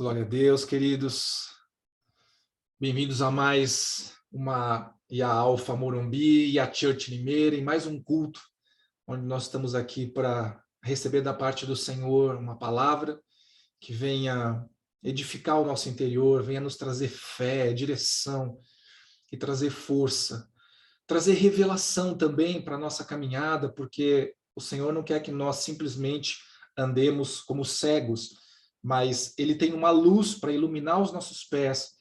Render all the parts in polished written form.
Glória a Deus, queridos. Bem-vindos a mais uma IA Alfa Morumbi e a Church Limeira, em mais um culto, onde nós estamos aqui para receber da parte do Senhor uma palavra que venha edificar o nosso interior, venha nos trazer fé, direção e trazer força, trazer revelação também para a nossa caminhada, porque o Senhor não quer que nós simplesmente andemos como cegos, mas Ele tem uma luz para iluminar os nossos pés,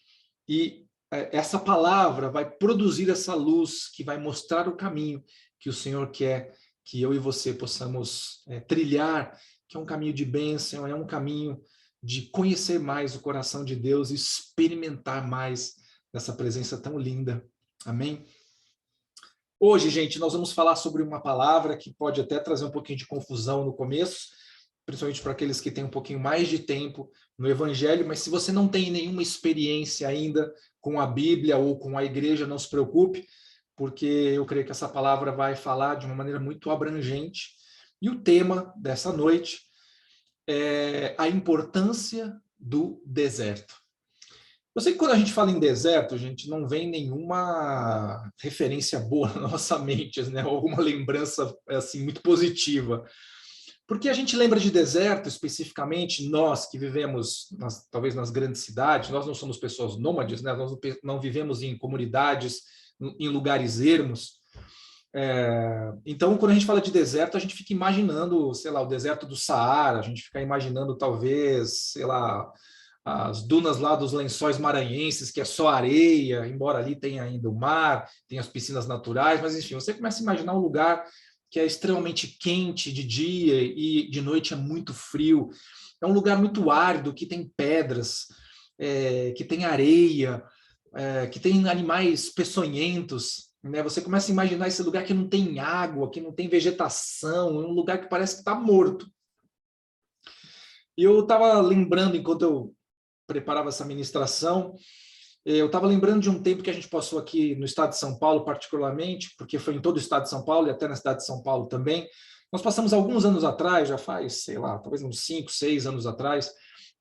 e essa palavra vai produzir essa luz que vai mostrar o caminho que o Senhor quer que eu e você possamos trilhar, que é um caminho de bênção, é um caminho de conhecer mais o coração de Deus e experimentar mais dessa presença tão linda. Amém? Hoje, gente, nós vamos falar sobre uma palavra que pode até trazer um pouquinho de confusão no começo, principalmente para aqueles que têm um pouquinho mais de tempo no Evangelho, mas se você não tem nenhuma experiência ainda com a Bíblia ou com a igreja, não se preocupe, porque eu creio que essa palavra vai falar de uma maneira muito abrangente. E o tema dessa noite é a importância do deserto. Eu sei que quando a gente fala em deserto, gente, não vem nenhuma referência boa na nossa mente, né? Alguma lembrança assim muito positiva. Porque a gente lembra de deserto, especificamente nós que vivemos, talvez nas grandes cidades, nós não somos pessoas nômades, né? Nós não vivemos em comunidades, em lugares ermos. Então, quando a gente fala de deserto, a gente fica imaginando, sei lá, o deserto do Saara, a gente fica imaginando talvez, sei lá, as dunas lá dos Lençóis Maranhenses, que é só areia, embora ali tenha ainda o mar, tem as piscinas naturais, mas enfim, você começa a imaginar um lugar que é extremamente quente de dia e de noite é muito frio. É um lugar muito árido, que tem pedras, que tem areia, que tem animais peçonhentos, né? Você começa a imaginar esse lugar que não tem água, que não tem vegetação, é um lugar que parece que está morto. E eu estava lembrando, enquanto eu preparava essa ministração, eu estava lembrando de um tempo que a gente passou aqui no estado de São Paulo, particularmente, porque foi em todo o estado de São Paulo e até na cidade de São Paulo também. Nós passamos alguns anos atrás, já faz, sei lá, talvez uns 5, 6 anos atrás,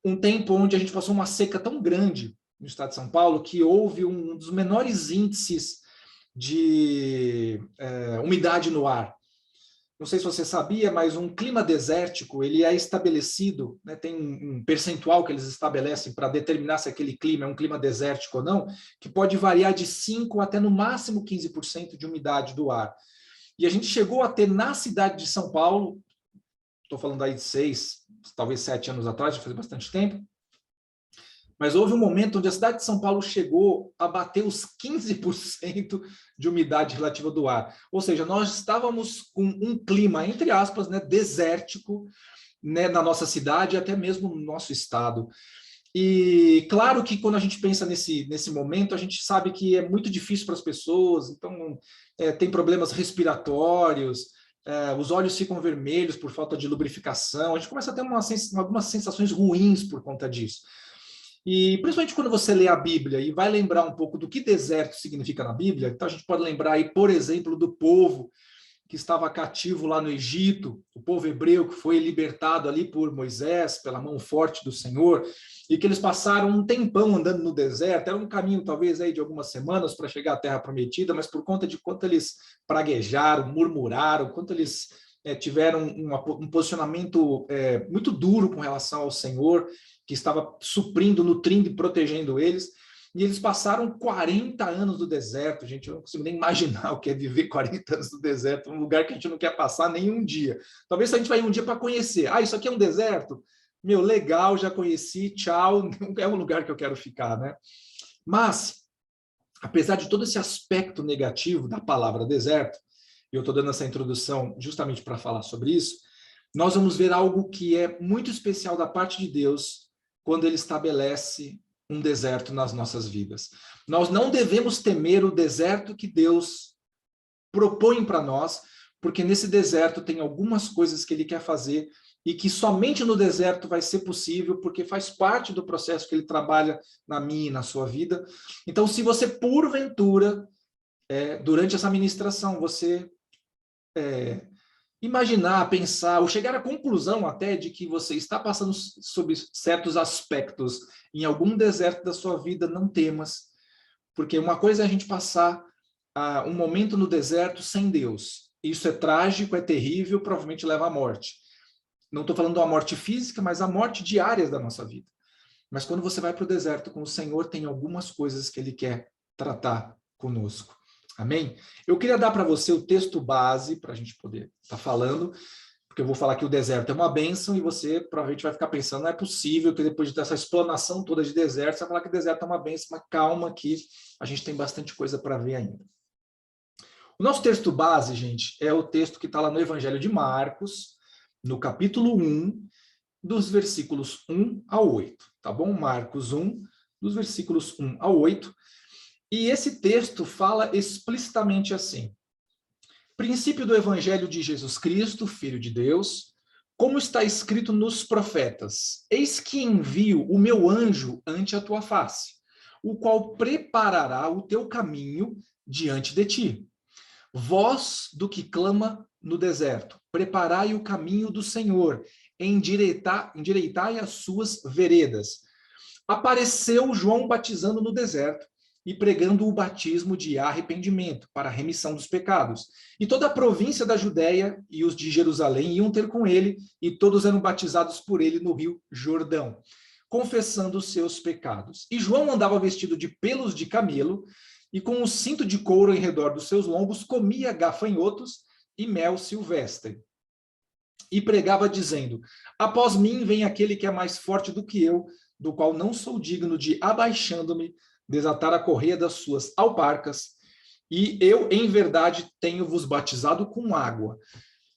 um tempo onde a gente passou uma seca tão grande no estado de São Paulo que houve um dos menores índices de umidade no ar. Não sei se você sabia, mas um clima desértico ele é estabelecido, né, tem um percentual que eles estabelecem para determinar se aquele clima é um clima desértico ou não, que pode variar de 5% até no máximo 15% de umidade do ar. E a gente chegou a ter na cidade de São Paulo, estou falando aí de 6, talvez 7 anos atrás, já faz bastante tempo, mas houve um momento onde a cidade de São Paulo chegou a bater os 15% de umidade relativa do ar. Ou seja, nós estávamos com um clima, entre aspas, né, desértico, né, na nossa cidade e até mesmo no nosso estado. E claro que quando a gente pensa nesse momento, a gente sabe que é muito difícil para as pessoas, então tem problemas respiratórios, os olhos ficam vermelhos por falta de lubrificação, a gente começa a ter algumas sensações ruins por conta disso. E principalmente quando você lê a Bíblia e vai lembrar um pouco do que deserto significa na Bíblia, então a gente pode lembrar aí, por exemplo, do povo que estava cativo lá no Egito, o povo hebreu que foi libertado ali por Moisés, pela mão forte do Senhor, e que eles passaram um tempão andando no deserto, era um caminho talvez aí de algumas semanas para chegar à Terra Prometida, mas por conta de quanto eles praguejaram, murmuraram, quanto eles tiveram um posicionamento muito duro com relação ao Senhor, que estava suprindo, nutrindo e protegendo eles, e eles passaram 40 anos no deserto, gente, eu não consigo nem imaginar o que é viver 40 anos no deserto, um lugar que a gente não quer passar nem um dia. Talvez a gente vai um dia para conhecer. Ah, isso aqui é um deserto? Meu, legal, já conheci, tchau, não é um lugar que eu quero ficar, né? Mas, apesar de todo esse aspecto negativo da palavra deserto, e eu estou dando essa introdução justamente para falar sobre isso, nós vamos ver algo que é muito especial da parte de Deus quando ele estabelece um deserto nas nossas vidas. Nós não devemos temer o deserto que Deus propõe para nós, porque nesse deserto tem algumas coisas que ele quer fazer e que somente no deserto vai ser possível, porque faz parte do processo que ele trabalha na minha e na sua vida. Então, se você, porventura, durante essa ministração, você imaginar, pensar, ou chegar à conclusão até de que você está passando sobre certos aspectos em algum deserto da sua vida, não temas, porque uma coisa é a gente passar um momento no deserto sem Deus. Isso é trágico, é terrível, provavelmente leva à morte. Não estou falando da morte física, mas a morte diária da nossa vida. Mas quando você vai para o deserto com o Senhor, tem algumas coisas que Ele quer tratar conosco. Amém? Eu queria dar para você o texto base, para a gente poder estar falando, porque eu vou falar que o deserto é uma bênção e você provavelmente vai ficar pensando, não é possível que depois de ter essa explanação toda de deserto, você vai falar que o deserto é uma bênção, mas calma que a gente tem bastante coisa para ver ainda. O nosso texto base, gente, é o texto que está lá no Evangelho de Marcos, no capítulo 1, dos versículos 1 a 8, tá bom? Marcos 1, dos versículos 1 a 8. E esse texto fala explicitamente assim: princípio do Evangelho de Jesus Cristo, Filho de Deus, como está escrito nos profetas: eis que envio o meu anjo ante a tua face, o qual preparará o teu caminho diante de ti. Voz do que clama no deserto, preparai o caminho do Senhor, endireitai as suas veredas. Apareceu João batizando no deserto e pregando o batismo de arrependimento para a remissão dos pecados. E toda a província da Judéia e os de Jerusalém iam ter com ele, e todos eram batizados por ele no rio Jordão, confessando os seus pecados. E João andava vestido de pelos de camelo, e com um cinto de couro em redor dos seus lombos, comia gafanhotos e mel silvestre. E pregava dizendo: após mim vem aquele que é mais forte do que eu, do qual não sou digno de, abaixando-me, desatar a correia das suas alparcas, e eu, em verdade, tenho-vos batizado com água.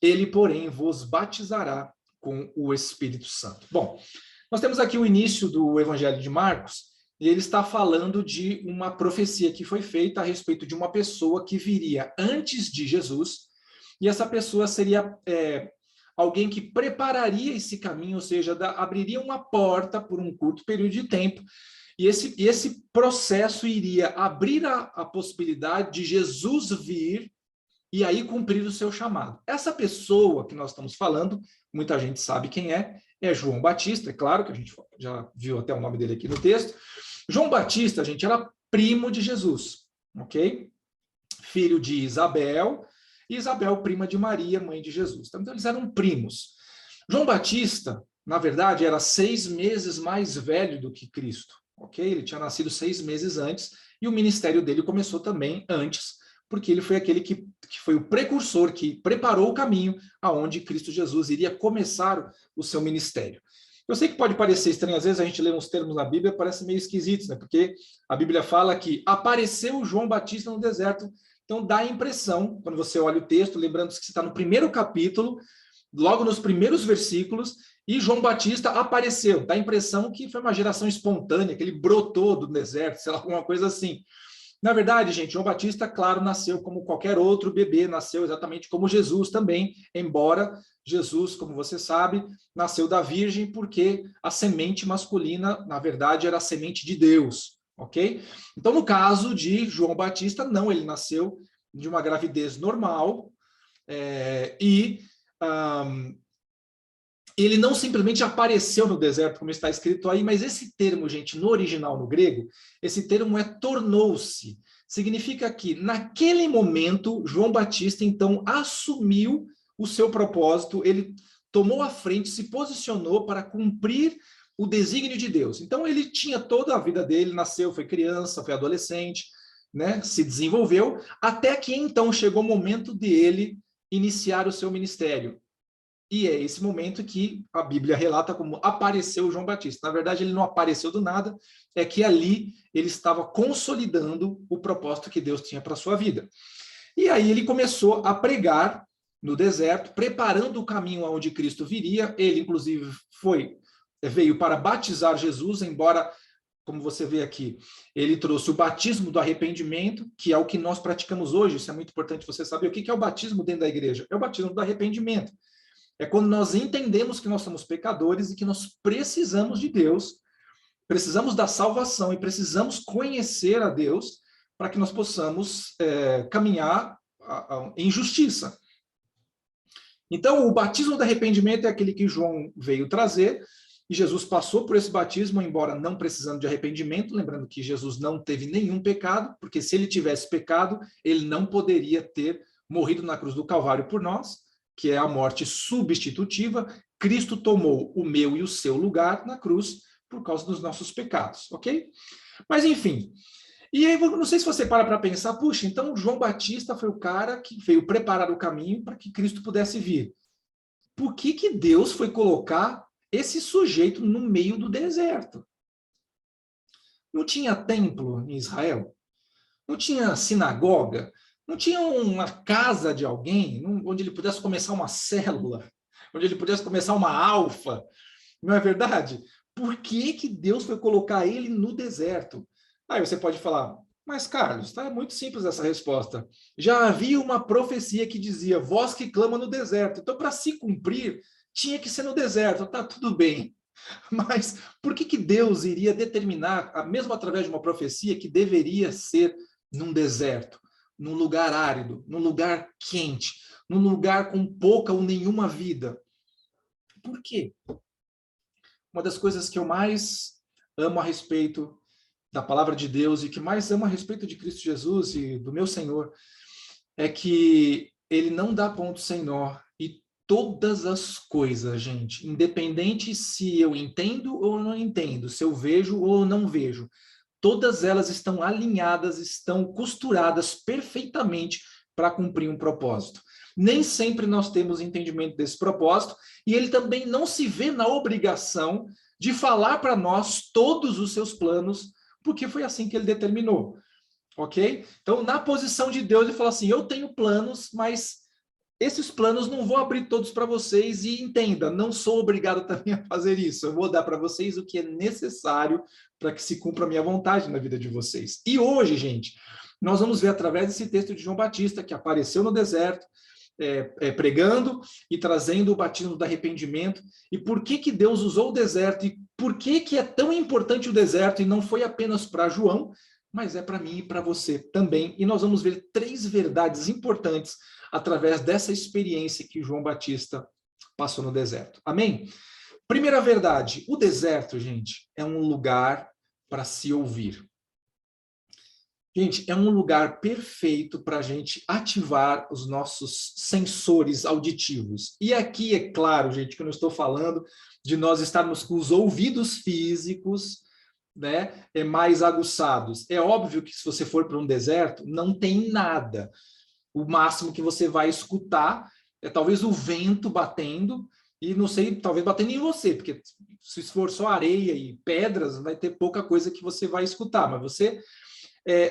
Ele, porém, vos batizará com o Espírito Santo. Bom, nós temos aqui o início do Evangelho de Marcos, e ele está falando de uma profecia que foi feita a respeito de uma pessoa que viria antes de Jesus, e essa pessoa seria alguém que prepararia esse caminho, ou seja, abriria uma porta por um curto período de tempo, e esse processo iria abrir a possibilidade de Jesus vir e aí cumprir o seu chamado. Essa pessoa que nós estamos falando, muita gente sabe quem é João Batista, é claro que a gente já viu até o nome dele aqui no texto. João Batista, gente, era primo de Jesus, ok? Filho de Isabel, e Isabel, prima de Maria, mãe de Jesus. Então, eles eram primos. João Batista, na verdade, era 6 meses mais velho do que Cristo, ok? Ele tinha nascido 6 meses antes, e o ministério dele começou também antes, porque ele foi aquele que foi o precursor, que preparou o caminho aonde Cristo Jesus iria começar o seu ministério. Eu sei que pode parecer estranho, às vezes a gente lê uns termos na Bíblia, parece meio esquisitos, né? Porque a Bíblia fala que apareceu João Batista no deserto, então dá a impressão, quando você olha o texto, lembrando que você está no primeiro capítulo, logo nos primeiros versículos, e João Batista apareceu, dá a impressão que foi uma geração espontânea, que ele brotou do deserto, sei lá, alguma coisa assim. Na verdade, gente, João Batista, claro, nasceu como qualquer outro bebê, nasceu exatamente como Jesus também, embora Jesus, como você sabe, nasceu da Virgem porque a semente masculina, na verdade, era a semente de Deus, ok? Então, no caso de João Batista, não, ele nasceu de uma gravidez normal ele não simplesmente apareceu no deserto, como está escrito aí, mas esse termo, gente, no original, no grego, esse termo é tornou-se. Significa que, naquele momento, João Batista, então, assumiu o seu propósito, ele tomou a frente, se posicionou para cumprir o desígnio de Deus. Então, ele tinha toda a vida dele, nasceu, foi criança, foi adolescente, né, se desenvolveu, até que, então, chegou o momento de ele iniciar o seu ministério. E é esse momento que a Bíblia relata como apareceu João Batista. Na verdade, ele não apareceu do nada, é que ali ele estava consolidando o propósito que Deus tinha para a sua vida. E aí ele começou a pregar no deserto, preparando o caminho aonde Cristo viria. Ele, inclusive, veio para batizar Jesus, embora, como você vê aqui, ele trouxe o batismo do arrependimento, que é o que nós praticamos hoje. Isso é muito importante você saber. O que é o batismo dentro da igreja? É o batismo do arrependimento. É quando nós entendemos que nós somos pecadores e que nós precisamos de Deus, precisamos da salvação e precisamos conhecer a Deus para que nós possamos caminhar em justiça. Então, o batismo do arrependimento é aquele que João veio trazer, e Jesus passou por esse batismo, embora não precisando de arrependimento, lembrando que Jesus não teve nenhum pecado, porque se ele tivesse pecado, ele não poderia ter morrido na cruz do Calvário por nós, que é a morte substitutiva. Cristo tomou o meu e o seu lugar na cruz por causa dos nossos pecados, ok? Mas, enfim, e aí, não sei se você para pensar, puxa, então João Batista foi o cara que veio preparar o caminho para que Cristo pudesse vir. Por que Deus foi colocar esse sujeito no meio do deserto? Não tinha templo em Israel? Não tinha sinagoga? Não tinha uma casa de alguém onde ele pudesse começar uma célula? Onde ele pudesse começar uma alfa? Não é verdade? Por que Deus foi colocar ele no deserto? Aí você pode falar, mas Carlos, tá muito simples essa resposta. Já havia uma profecia que dizia, voz que clama no deserto. Então, para se cumprir, tinha que ser no deserto. Tá tudo bem. Mas por que Deus iria determinar, mesmo através de uma profecia, que deveria ser num deserto, num lugar árido, num lugar quente, num lugar com pouca ou nenhuma vida? Por quê? Uma das coisas que eu mais amo a respeito da palavra de Deus e que mais amo a respeito de Cristo Jesus e do meu Senhor é que ele não dá ponto sem nó e todas as coisas, gente, independente se eu entendo ou não entendo, se eu vejo ou não vejo, todas elas estão alinhadas, estão costuradas perfeitamente para cumprir um propósito. Nem sempre nós temos entendimento desse propósito e ele também não se vê na obrigação de falar para nós todos os seus planos, porque foi assim que ele determinou, ok? Então, na posição de Deus, ele falou assim, eu tenho planos, mas esses planos não vou abrir todos para vocês e entenda, não sou obrigado também a fazer isso, eu vou dar para vocês o que é necessário para que se cumpra a minha vontade na vida de vocês. E hoje, gente, nós vamos ver através desse texto de João Batista, que apareceu no deserto, pregando e trazendo o batismo do arrependimento, e por que Deus usou o deserto, e por que é tão importante o deserto, e não foi apenas para João, mas é para mim e para você também, e nós vamos ver 3 verdades importantes através dessa experiência que João Batista passou no deserto. Amém? Primeira verdade, o deserto, gente, é um lugar para se ouvir. Gente, é um lugar perfeito para a gente ativar os nossos sensores auditivos. E aqui, é claro, gente, que eu não estou falando de nós estarmos com os ouvidos físicos, né, mais aguçados. É óbvio que se você for para um deserto, não tem nada. O máximo que você vai escutar é talvez o vento batendo, e não sei, talvez batendo em você, porque se for só areia e pedras, vai ter pouca coisa que você vai escutar, mas você...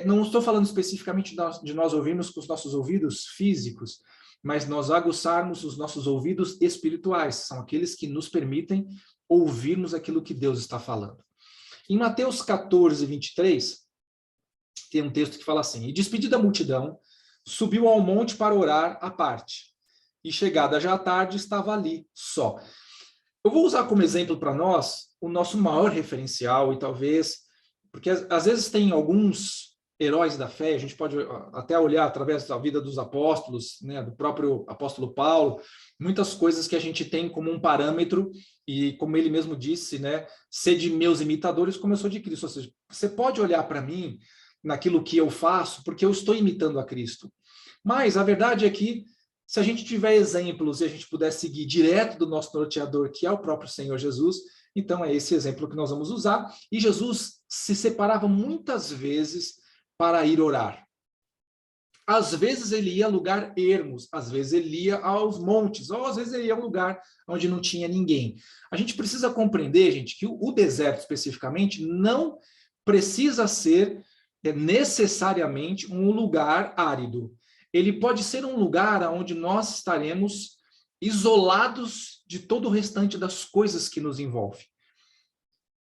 não estou falando especificamente de nós ouvirmos com os nossos ouvidos físicos, mas nós aguçarmos os nossos ouvidos espirituais, são aqueles que nos permitem ouvirmos aquilo que Deus está falando. Em Mateus 14, 23, tem um texto que fala assim, e despedida a multidão, subiu ao monte para orar à parte, e chegada já à tarde, estava ali, só. Eu vou usar como exemplo para nós o nosso maior referencial, e talvez... Porque às vezes tem alguns heróis da fé, a gente pode até olhar através da vida dos apóstolos, né, do próprio apóstolo Paulo, muitas coisas que a gente tem como um parâmetro, e como ele mesmo disse, né, sede meus imitadores como eu sou de Cristo. Ou seja, você pode olhar para mim naquilo que eu faço, porque eu estou imitando a Cristo. Mas a verdade é que, se a gente tiver exemplos e a gente puder seguir direto do nosso norteador, que é o próprio Senhor Jesus, então é esse exemplo que nós vamos usar. E Jesus se separava muitas vezes para ir orar. Às vezes ele ia a lugar ermos, às vezes ele ia aos montes, ou às vezes ele ia a um lugar onde não tinha ninguém. A gente precisa compreender, gente, que o deserto especificamente não precisa ser necessariamente um lugar árido. Ele pode ser um lugar onde nós estaremos isolados de todo o restante das coisas que nos envolvem.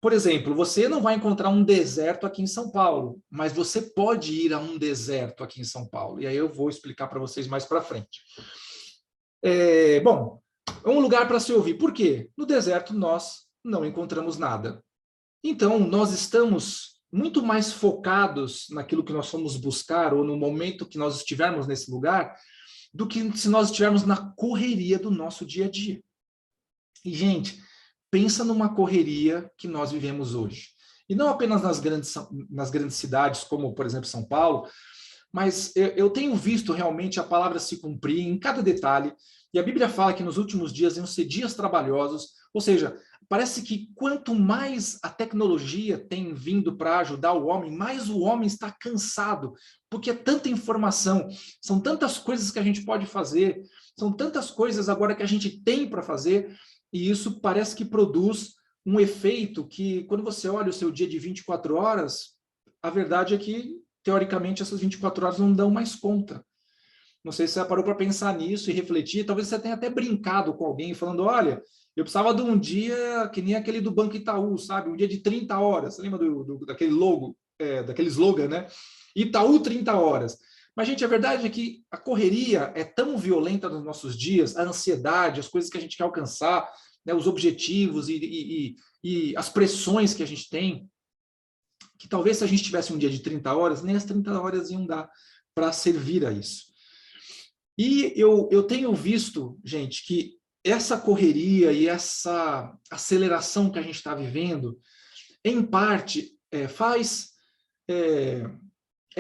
Por exemplo, você não vai encontrar um deserto aqui em São Paulo, mas você pode ir a um deserto aqui em São Paulo. E aí eu vou explicar para vocês mais para frente. Bom, é um lugar para se ouvir. Por quê? No deserto nós não encontramos nada. Então, nós estamos muito mais focados naquilo que nós fomos buscar, ou no momento que nós estivermos nesse lugar, do que se nós estivermos na correria do nosso dia a dia. E, gente, pensa numa correria que nós vivemos hoje. E não apenas nas grandes cidades, como, por exemplo, São Paulo, mas eu tenho visto realmente a palavra se cumprir em cada detalhe. E a Bíblia fala que nos últimos dias iam ser dias trabalhosos, ou seja, parece que quanto mais a tecnologia tem vindo para ajudar o homem, mais o homem está cansado, porque é tanta informação, são tantas coisas que a gente pode fazer, são tantas coisas agora que a gente tem para fazer, e isso parece que produz um efeito que, quando você olha o seu dia de 24 horas, a verdade é que, teoricamente, essas 24 horas não dão mais conta. Não sei se você parou para pensar nisso e refletir, talvez você tenha até brincado com alguém, falando, olha, eu precisava de um dia que nem aquele do Banco Itaú, sabe? Um dia de 30 horas. Você lembra daquele logo, daquele slogan, né? Itaú 30 horas. Mas, gente, a verdade é que a correria é tão violenta nos nossos dias, a ansiedade, as coisas que a gente quer alcançar, né, os objetivos e as pressões que a gente tem, que talvez se a gente tivesse um dia de 30 horas, nem as 30 horas iam dar para servir a isso. E eu tenho visto, gente, que essa correria e essa aceleração que a gente está vivendo, em parte, é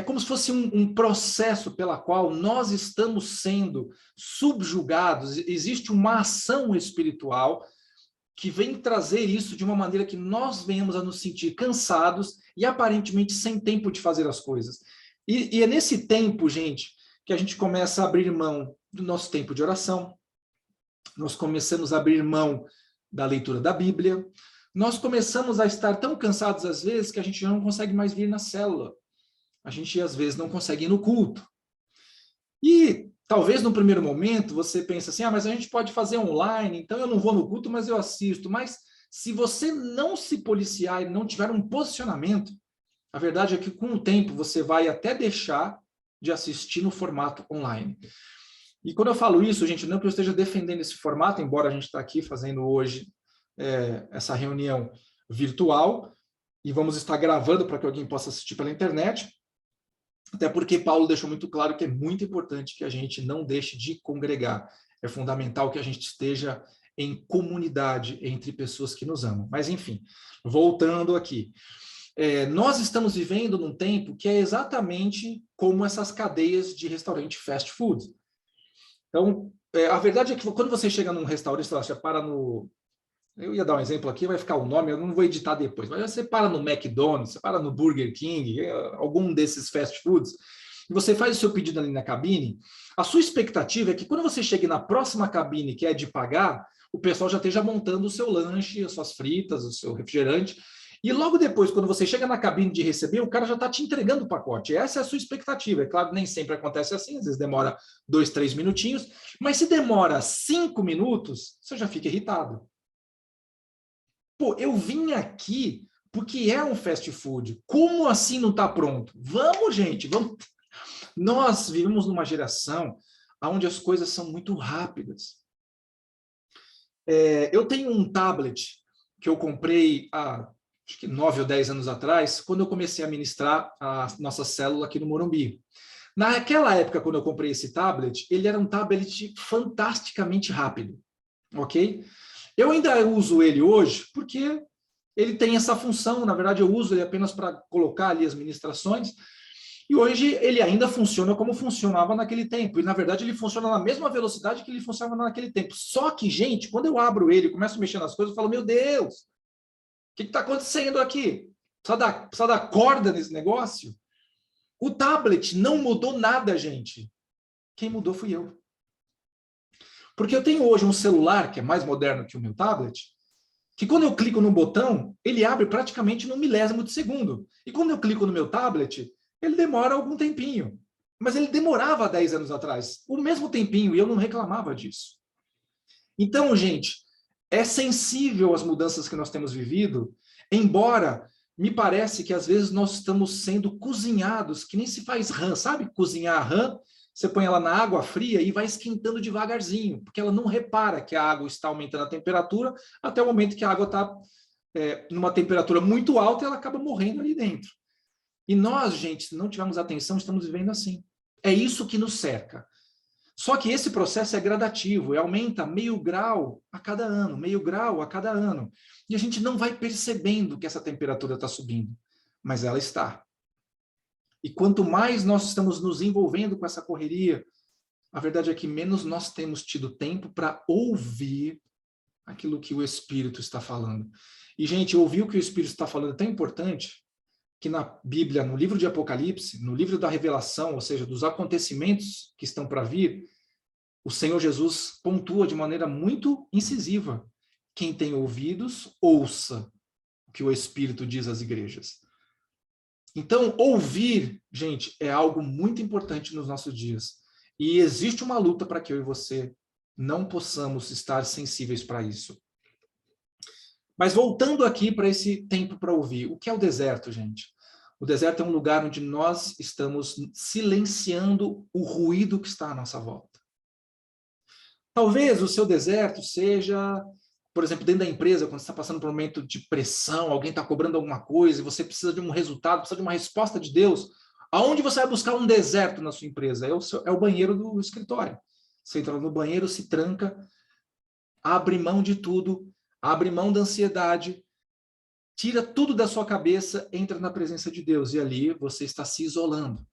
como se fosse um processo pela qual nós estamos sendo subjugados. Existe uma ação espiritual que vem trazer isso de uma maneira que nós venhamos a nos sentir cansados e aparentemente sem tempo de fazer as coisas. E é nesse tempo, gente, que a gente começa a abrir mão do nosso tempo de oração, nós começamos a abrir mão da leitura da Bíblia, nós começamos a estar tão cansados às vezes que a gente já não consegue mais vir na célula, a gente às vezes não consegue ir no culto. E talvez no primeiro momento você pense assim, mas a gente pode fazer online, então eu não vou no culto, mas eu assisto. Mas se você não se policiar e não tiver um posicionamento, a verdade é que com o tempo você vai até deixar de assistir no formato online. E quando eu falo isso, gente, não que eu esteja defendendo esse formato, embora a gente está aqui fazendo hoje essa reunião virtual, e vamos estar gravando para que alguém possa assistir pela internet, até porque Paulo deixou muito claro que é muito importante que a gente não deixe de congregar. É fundamental que a gente esteja em comunidade entre pessoas que nos amam. Mas, enfim, voltando aqui. Nós estamos vivendo num tempo que é exatamente como essas cadeias de restaurante fast food. Então, a verdade é que quando você chega num restaurante, você para no... Eu ia dar um exemplo aqui, vai ficar o nome, eu não vou editar depois, mas você para no McDonald's, você para no Burger King, algum desses fast foods, e você faz o seu pedido ali na cabine, a sua expectativa é que quando você chegue na próxima cabine, que é de pagar, o pessoal já esteja montando o seu lanche, as suas fritas, o seu refrigerante, e logo depois, quando você chega na cabine de receber, o cara já está te entregando o pacote. Essa é a sua expectativa. É claro, nem sempre acontece assim, às vezes demora 2, 3 minutinhos, mas se demora 5 minutos, você já fica irritado. Pô, eu vim aqui porque é um fast food. Como assim não está pronto? Vamos, gente, vamos. Nós vivemos numa geração onde as coisas são muito rápidas. Eu tenho um tablet que eu comprei há acho que 9 ou 10 anos atrás, quando eu comecei a ministrar a nossa célula aqui no Morumbi. Naquela época, quando eu comprei esse tablet, ele era um tablet fantasticamente rápido, ok? Eu ainda uso ele hoje porque ele tem essa função, na verdade eu uso ele apenas para colocar ali as ministrações, e hoje ele ainda funciona como funcionava naquele tempo, e na verdade ele funciona na mesma velocidade que ele funcionava naquele tempo. Só que, gente, quando eu abro ele e começo a mexer nas coisas, eu falo, meu Deus, o que está acontecendo aqui? Precisa dar corda nesse negócio? O tablet não mudou nada, gente. Quem mudou fui eu. Porque eu tenho hoje um celular, que é mais moderno que o meu tablet, que quando eu clico no botão, ele abre praticamente no milésimo de segundo. E quando eu clico no meu tablet, ele demora algum tempinho. Mas ele demorava 10 anos atrás, o mesmo tempinho, e eu não reclamava disso. Então, gente, é sensível às mudanças que nós temos vivido, embora me parece que às vezes nós estamos sendo cozinhados, que nem se faz rã, sabe? Cozinhar a rã, você põe ela na água fria e vai esquentando devagarzinho, porque ela não repara que a água está aumentando a temperatura até o momento que a água está numa temperatura muito alta e ela acaba morrendo ali dentro. E nós, gente, se não tivermos atenção, estamos vivendo assim. É isso que nos cerca. Só que esse processo é gradativo, e aumenta meio grau a cada ano, meio grau a cada ano. E a gente não vai percebendo que essa temperatura está subindo, mas ela está. E quanto mais nós estamos nos envolvendo com essa correria, a verdade é que menos nós temos tido tempo para ouvir aquilo que o Espírito está falando. E, gente, ouvir o que o Espírito está falando é tão importante que na Bíblia, no livro de Apocalipse, no livro da Revelação, ou seja, dos acontecimentos que estão para vir, o Senhor Jesus pontua de maneira muito incisiva: quem tem ouvidos, ouça o que o Espírito diz às igrejas. Então, ouvir, gente, é algo muito importante nos nossos dias. E existe uma luta para que eu e você não possamos estar sensíveis para isso. Mas voltando aqui para esse tempo para ouvir, o que é o deserto, gente? O deserto é um lugar onde nós estamos silenciando o ruído que está à nossa volta. Talvez o seu deserto seja, por exemplo, dentro da empresa, quando você está passando por um momento de pressão, alguém está cobrando alguma coisa, e você precisa de um resultado, precisa de uma resposta de Deus. Aonde você vai buscar um deserto na sua empresa? É o banheiro do escritório. Você entra no banheiro, se tranca, abre mão de tudo, abre mão da ansiedade, tira tudo da sua cabeça, entra na presença de Deus, e ali você está se isolando.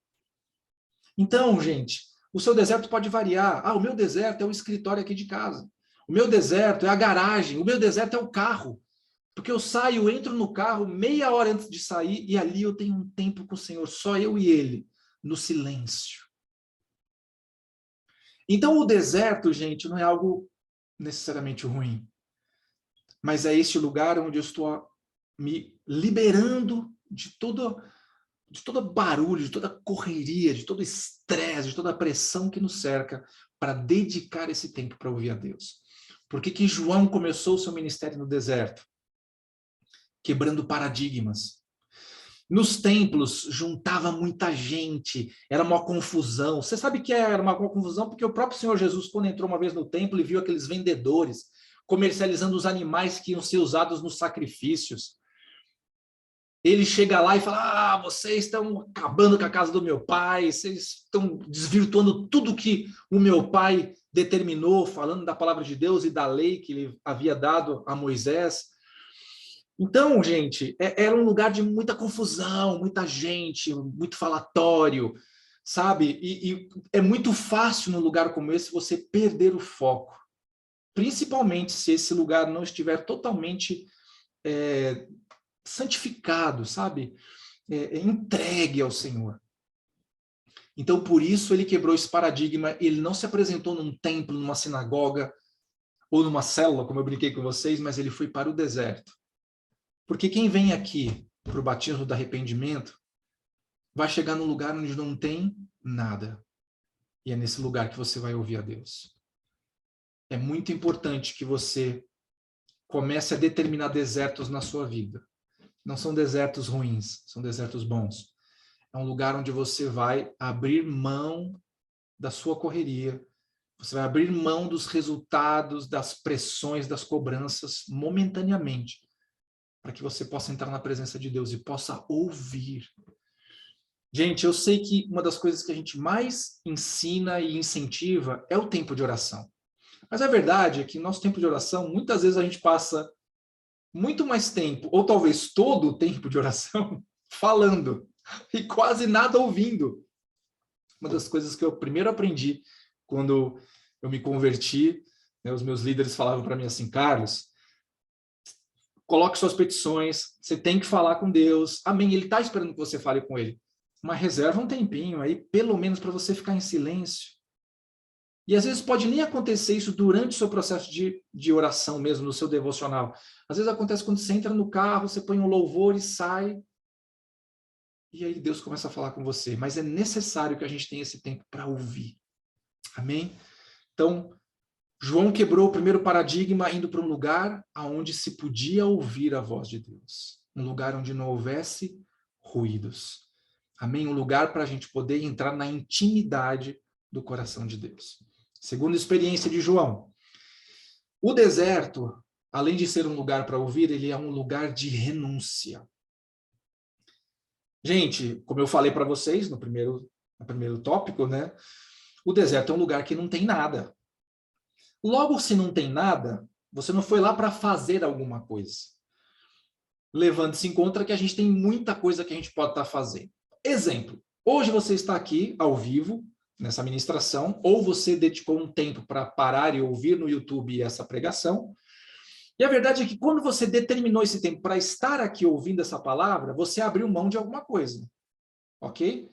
Então, gente, o seu deserto pode variar. O meu deserto é o escritório aqui de casa. O meu deserto é a garagem. O meu deserto é o carro. Porque eu saio, entro no carro meia hora antes de sair, e ali eu tenho um tempo com o Senhor, só eu e Ele, no silêncio. Então, o deserto, gente, não é algo necessariamente ruim, mas é este lugar onde eu estou me liberando de todo barulho, de toda correria, de todo estresse, de toda a pressão que nos cerca, para dedicar esse tempo para ouvir a Deus. Por que João começou o seu ministério no deserto? Quebrando paradigmas. Nos templos, juntava muita gente, era uma confusão. Você sabe que era uma confusão porque o próprio Senhor Jesus, quando entrou uma vez no templo e viu aqueles vendedores comercializando os animais que iam ser usados nos sacrifícios, ele chega lá e fala: vocês estão acabando com a casa do meu pai, vocês estão desvirtuando tudo que o meu pai determinou, falando da palavra de Deus e da lei que ele havia dado a Moisés. Então, gente, era um lugar de muita confusão, muita gente, muito falatório, sabe? E é muito fácil num lugar como esse você perder o foco, principalmente se esse lugar não estiver totalmente santificado, sabe? Entregue ao Senhor. Então, por isso ele quebrou esse paradigma. Ele não se apresentou num templo, numa sinagoga ou numa célula, como eu brinquei com vocês, mas ele foi para o deserto. Porque quem vem aqui para o batismo do arrependimento vai chegar num lugar onde não tem nada. E é nesse lugar que você vai ouvir a Deus. É muito importante que você comece a determinar desertos na sua vida. Não são desertos ruins, são desertos bons. É um lugar onde você vai abrir mão da sua correria, você vai abrir mão dos resultados, das pressões, das cobranças, momentaneamente, para que você possa entrar na presença de Deus e possa ouvir. Gente, eu sei que uma das coisas que a gente mais ensina e incentiva é o tempo de oração. Mas a verdade é que no nosso tempo de oração, muitas vezes a gente passa muito mais tempo, ou talvez todo o tempo de oração, falando e quase nada ouvindo. Uma das coisas que eu primeiro aprendi quando eu me converti, né, os meus líderes falavam para mim assim: Carlos, coloque suas petições, você tem que falar com Deus, amém, ele está esperando que você fale com ele, mas reserva um tempinho aí, pelo menos para você ficar em silêncio. E às vezes pode nem acontecer isso durante o seu processo de oração mesmo, no seu devocional. Às vezes acontece quando você entra no carro, você põe um louvor e sai, e aí Deus começa a falar com você. Mas é necessário que a gente tenha esse tempo para ouvir. Amém? Então, João quebrou o primeiro paradigma indo para um lugar onde se podia ouvir a voz de Deus. Um lugar onde não houvesse ruídos. Amém? Um lugar para a gente poder entrar na intimidade do coração de Deus. Segunda experiência de João. O deserto, além de ser um lugar para ouvir, ele é um lugar de renúncia. Gente, como eu falei para vocês no primeiro tópico, né? O deserto é um lugar que não tem nada. Logo, se não tem nada, você não foi lá para fazer alguma coisa. Levando-se em conta que a gente tem muita coisa que a gente pode estar fazendo. Exemplo, hoje você está aqui ao vivo, nessa ministração, ou você dedicou um tempo para parar e ouvir no YouTube essa pregação. E a verdade é que quando você determinou esse tempo para estar aqui ouvindo essa palavra, você abriu mão de alguma coisa, ok?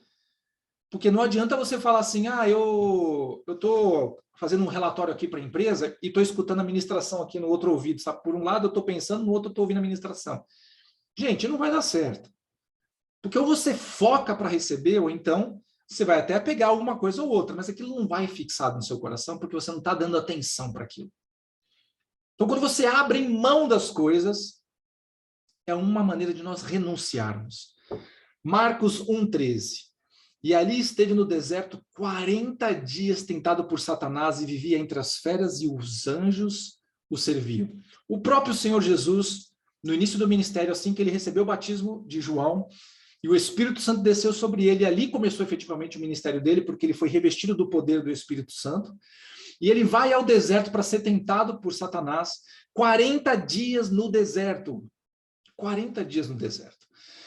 Porque não adianta você falar assim, eu estou fazendo um relatório aqui para a empresa e estou escutando a ministração aqui no outro ouvido, sabe? Por um lado eu estou pensando, no outro eu estou ouvindo a ministração. Gente, não vai dar certo. Porque ou você foca para receber, ou então você vai até pegar alguma coisa ou outra, mas aquilo não vai fixado no seu coração, porque você não está dando atenção para aquilo. Então, quando você abre mão das coisas, é uma maneira de nós renunciarmos. Marcos 1,13. E ali esteve no deserto 40 dias tentado por Satanás e vivia entre as feras e os anjos o serviam. O próprio Senhor Jesus, no início do ministério, assim que ele recebeu o batismo de João, e o Espírito Santo desceu sobre ele, e ali começou efetivamente o ministério dele, porque ele foi revestido do poder do Espírito Santo, e ele vai ao deserto para ser tentado por Satanás, 40 dias no deserto. 40 dias no deserto.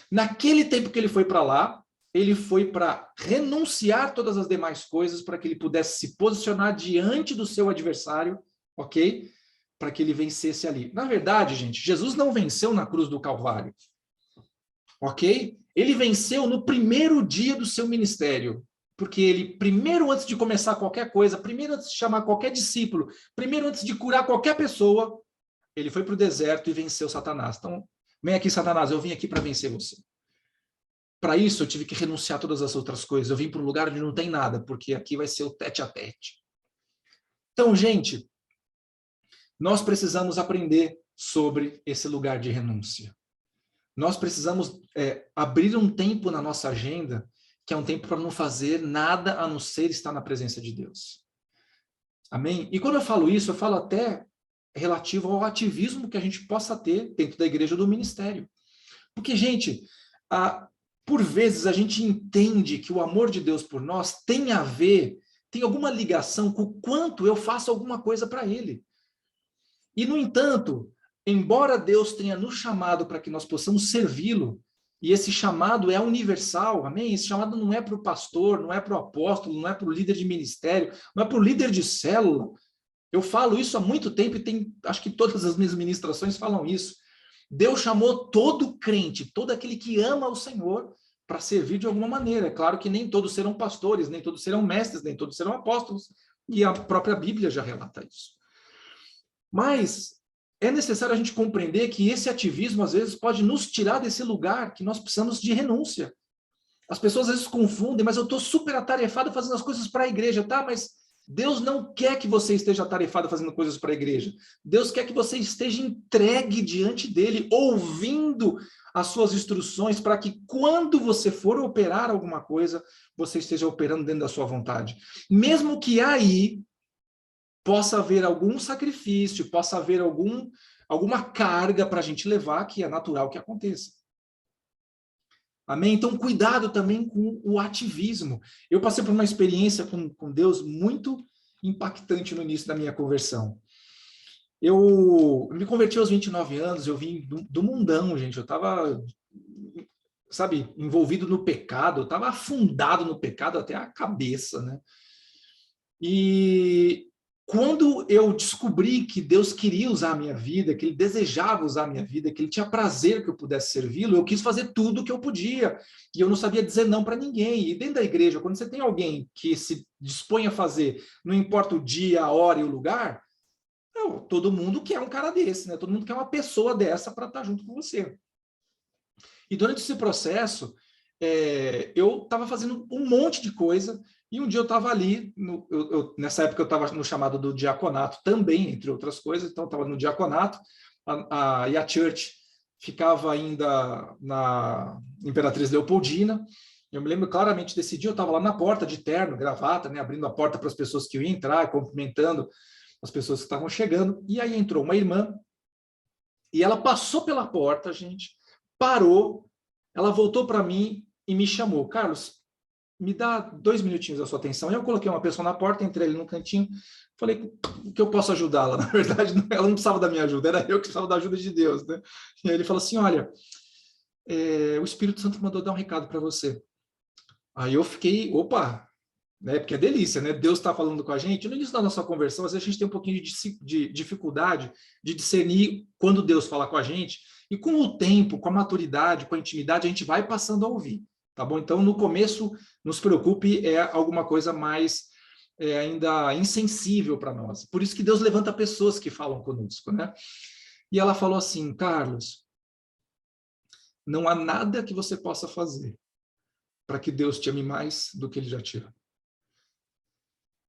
Naquele tempo que ele foi para lá, ele foi para renunciar todas as demais coisas para que ele pudesse se posicionar diante do seu adversário, ok? Para que ele vencesse ali. Na verdade, gente, Jesus não venceu na cruz do Calvário, ok? Ele venceu no primeiro dia do seu ministério, porque ele, primeiro antes de começar qualquer coisa, primeiro antes de chamar qualquer discípulo, primeiro antes de curar qualquer pessoa, ele foi para o deserto e venceu Satanás. Então, vem aqui, Satanás, eu vim aqui para vencer você. Para isso, eu tive que renunciar a todas as outras coisas. Eu vim para um lugar onde não tem nada, porque aqui vai ser o tete a tete. Então, gente, nós precisamos aprender sobre esse lugar de renúncia. Nós precisamos abrir um tempo na nossa agenda, que é um tempo para não fazer nada a não ser estar na presença de Deus. Amém? E quando eu falo isso, eu falo até relativo ao ativismo que a gente possa ter dentro da igreja do ministério. Porque, gente, por vezes a gente entende que o amor de Deus por nós tem a ver, tem alguma ligação com o quanto eu faço alguma coisa para Ele. E, no entanto, embora Deus tenha nos chamado para que nós possamos servi-lo, e esse chamado é universal, amém? Esse chamado não é para o pastor, não é para o apóstolo, não é para o líder de ministério, não é para o líder de célula. Eu falo isso há muito tempo e acho que todas as minhas ministrações falam isso. Deus chamou todo crente, todo aquele que ama o Senhor, para servir de alguma maneira. É claro que nem todos serão pastores, nem todos serão mestres, nem todos serão apóstolos, e a própria Bíblia já relata isso. Mas é necessário a gente compreender que esse ativismo, às vezes, pode nos tirar desse lugar que nós precisamos de renúncia. As pessoas, às vezes, confundem, mas eu estou super atarefado fazendo as coisas para a igreja, tá? Mas Deus não quer que você esteja atarefado fazendo coisas para a igreja. Deus quer que você esteja entregue diante dele, ouvindo as suas instruções, para que quando você for operar alguma coisa, você esteja operando dentro da sua vontade. Mesmo que aí possa haver algum sacrifício, possa haver alguma carga para a gente levar, que é natural que aconteça. Amém? Então, cuidado também com o ativismo. Eu passei por uma experiência com Deus muito impactante no início da minha conversão. Eu me converti aos 29 anos, eu vim do mundão, gente. Eu estava, sabe, envolvido no pecado, eu estava afundado no pecado até a cabeça, né? E quando eu descobri que Deus queria usar a minha vida, que Ele desejava usar a minha vida, que Ele tinha prazer que eu pudesse servi-lo, eu quis fazer tudo o que eu podia. E eu não sabia dizer não para ninguém. E dentro da igreja, quando você tem alguém que se dispõe a fazer, não importa o dia, a hora e o lugar, todo mundo quer um cara desse, né? Todo mundo quer uma pessoa dessa para estar junto com você. E durante esse processo, eu estava fazendo um monte de coisa. E um dia eu estava ali, nessa época eu estava no chamado do diaconato também, entre outras coisas, então eu estava no diaconato, e a church ficava ainda na Imperatriz Leopoldina. Eu me lembro claramente desse dia, eu estava lá na porta de terno, gravata, né, abrindo a porta para as pessoas que iam entrar, cumprimentando as pessoas que estavam chegando, e aí entrou uma irmã, e ela passou pela porta, gente, parou, ela voltou para mim e me chamou: Carlos, me dá 2 minutinhos da sua atenção. Aí eu coloquei uma pessoa na porta, entrei ali no cantinho, falei, o que eu posso ajudá-la? Na verdade, ela não precisava da minha ajuda, era eu que precisava da ajuda de Deus, né? E aí ele falou assim, olha, o Espírito Santo mandou dar um recado para você. Aí eu fiquei, opa, né? Porque é delícia, né? Deus está falando com a gente. No início da nossa conversão, às vezes a gente tem um pouquinho de dificuldade de discernir quando Deus fala com a gente. E com o tempo, com a maturidade, com a intimidade, a gente vai passando a ouvir, tá bom? Então, no começo, não se preocupe, é alguma coisa mais ainda insensível para nós. Por isso que Deus levanta pessoas que falam conosco, né? E ela falou assim, Carlos, não há nada que você possa fazer para que Deus te ame mais do que Ele já te ama.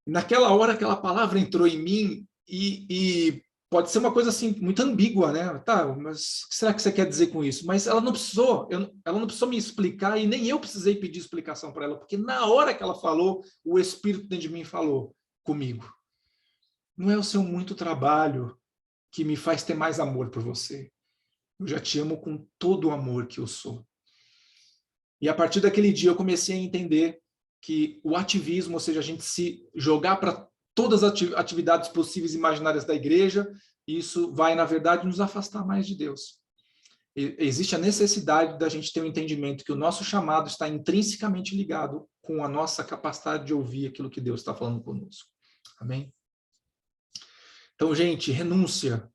Naquela hora, aquela palavra entrou em mim e pode ser uma coisa assim muito ambígua, né? Tá, mas o que será que você quer dizer com isso? Mas ela não precisou, ela não precisou me explicar e nem eu precisei pedir explicação para ela, porque na hora que ela falou, o Espírito dentro de mim falou comigo. Não é o seu muito trabalho que me faz ter mais amor por você. Eu já te amo com todo o amor que eu sou. E a partir daquele dia eu comecei a entender que o ativismo, ou seja, a gente se jogar para todas as atividades possíveis e imaginárias da igreja, isso vai, na verdade, nos afastar mais de Deus. Existe a necessidade da gente ter um entendimento que o nosso chamado está intrinsecamente ligado com a nossa capacidade de ouvir aquilo que Deus está falando conosco. Amém? Então, gente, renúncia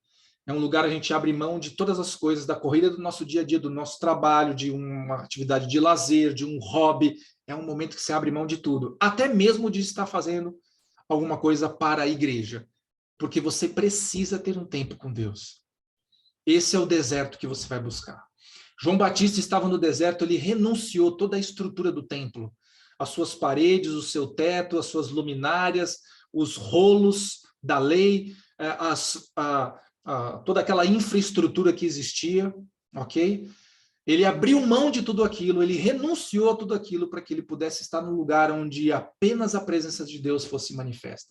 é um lugar a gente abre mão de todas as coisas, da corrida do nosso dia a dia, do nosso trabalho, de uma atividade de lazer, de um hobby. É um momento que você abre mão de tudo, até mesmo de estar fazendo alguma coisa para a igreja, porque você precisa ter um tempo com Deus. Esse é o deserto que você vai buscar. João Batista estava no deserto, ele renunciou toda a estrutura do templo, as suas paredes, o seu teto, as suas luminárias, os rolos da lei, toda aquela infraestrutura que existia, ok? Ele abriu mão de tudo aquilo, ele renunciou a tudo aquilo para que ele pudesse estar num lugar onde apenas a presença de Deus fosse manifesta.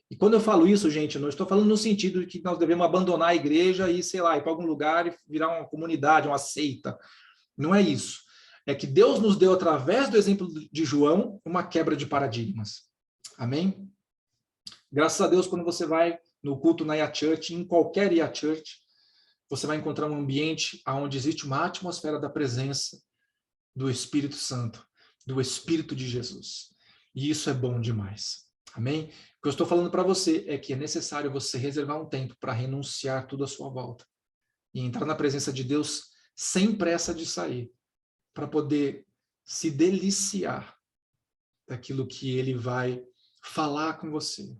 E quando eu falo isso, gente, eu não estou falando no sentido de que nós devemos abandonar a igreja e, sei lá, ir para algum lugar e virar uma comunidade, uma seita. Não é isso. É que Deus nos deu, através do exemplo de João, uma quebra de paradigmas. Amém? Graças a Deus, quando você vai no culto na IA Church, em qualquer IA Church, você vai encontrar um ambiente onde existe uma atmosfera da presença do Espírito Santo, do Espírito de Jesus. E isso é bom demais. Amém? O que eu estou falando para você é que é necessário você reservar um tempo para renunciar tudo à sua volta e entrar na presença de Deus sem pressa de sair, para poder se deliciar daquilo que Ele vai falar com você.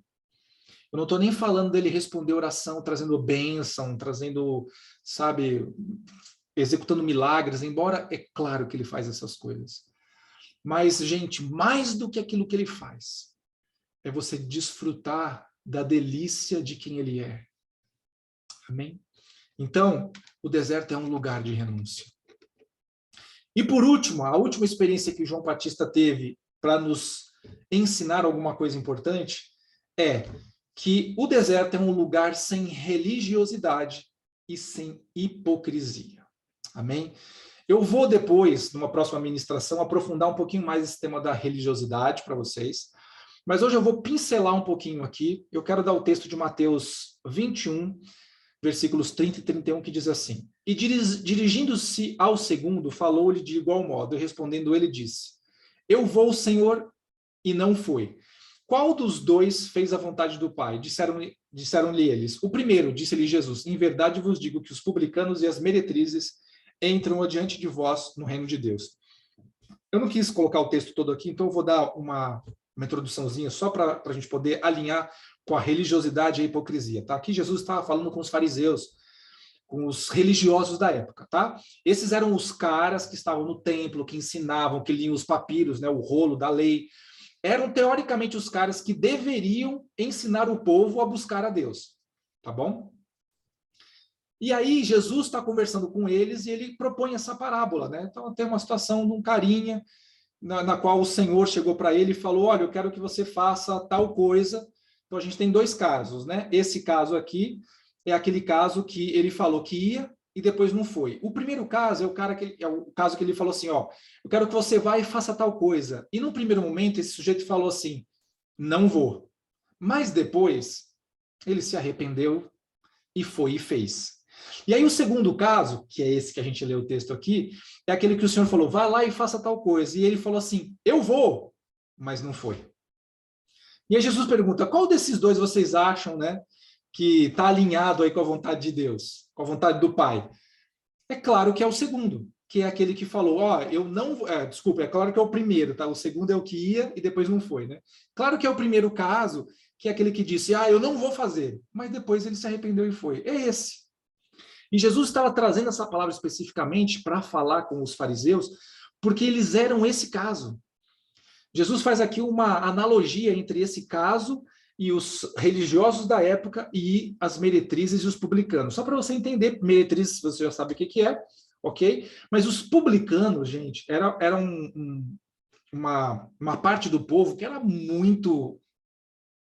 Eu não estou nem falando dele responder oração, trazendo bênção, trazendo, sabe, executando milagres, embora é claro que ele faz essas coisas. Mas, gente, mais do que aquilo que ele faz, é você desfrutar da delícia de quem ele é. Amém? Então, o deserto é um lugar de renúncia. E por último, a última experiência que João Batista teve para nos ensinar alguma coisa importante é que o deserto é um lugar sem religiosidade e sem hipocrisia. Amém? Eu vou depois, numa próxima ministração, aprofundar um pouquinho mais esse tema da religiosidade para vocês, mas hoje eu vou pincelar um pouquinho aqui. Eu quero dar o texto de Mateus 21, versículos 30 e 31, que diz assim: E dirigindo-se ao segundo, falou-lhe de igual modo, e respondendo ele disse: Eu vou, Senhor, e não foi. Qual dos dois fez a vontade do Pai? Disseram-lhe eles. O primeiro, disse-lhe Jesus: Em verdade vos digo que os publicanos e as meretrizes entram adiante de vós no reino de Deus. Eu não quis colocar o texto todo aqui, então eu vou dar uma introduçãozinha só para a gente poder alinhar com a religiosidade e a hipocrisia. Tá? Aqui Jesus estava falando com os fariseus, com os religiosos da época. Tá? Esses eram os caras que estavam no templo, que ensinavam, que liam os papiros, né, o rolo da lei. Eram, teoricamente, os caras que deveriam ensinar o povo a buscar a Deus. Tá bom? E aí, Jesus está conversando com eles e ele propõe essa parábola. Né? Então, tem uma situação de um carinha, na qual o Senhor chegou para ele e falou: olha, eu quero que você faça tal coisa. Então, a gente tem dois casos. Né? Esse caso aqui é aquele caso que ele falou que ia, e depois não foi. O primeiro caso é o caso que ele falou assim, ó, eu quero que você vá e faça tal coisa. E no primeiro momento esse sujeito falou assim, não vou. Mas depois ele se arrependeu e foi e fez. E aí o segundo caso, que é esse que a gente leu o texto aqui, é aquele que o Senhor falou, vá lá e faça tal coisa. E ele falou assim, eu vou, mas não foi. E aí Jesus pergunta, qual desses dois vocês acham, né, que está alinhado aí com a vontade de Deus, com a vontade do Pai? É claro que é o segundo, que é aquele que falou, ó, eu não, desculpa, é claro que é o primeiro, tá? O segundo é o que ia e depois não foi, né? Claro que é o primeiro caso, que é aquele que disse, eu não vou fazer, mas depois ele se arrependeu e foi. É esse. E Jesus estava trazendo essa palavra especificamente para falar com os fariseus, porque eles eram esse caso. Jesus faz aqui uma analogia entre esse caso e os religiosos da época e as meretrizes e os publicanos. Só para você entender, meretrizes você já sabe o que é, ok? Mas os publicanos, gente, era uma parte do povo que era muito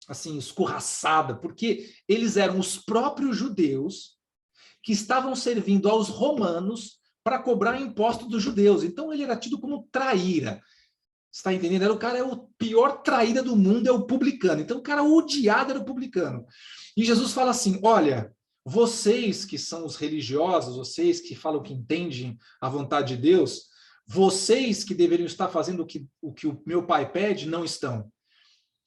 assim escorraçada, porque eles eram os próprios judeus que estavam servindo aos romanos para cobrar imposto dos judeus. Então ele era tido como traíra. Está entendendo? Era o cara, é o pior traíra do mundo, é o publicano. Então o cara odiado era o publicano. E Jesus fala assim, olha, vocês que são os religiosos, vocês que falam que entendem a vontade de Deus, vocês que deveriam estar fazendo o que o meu pai pede, não estão.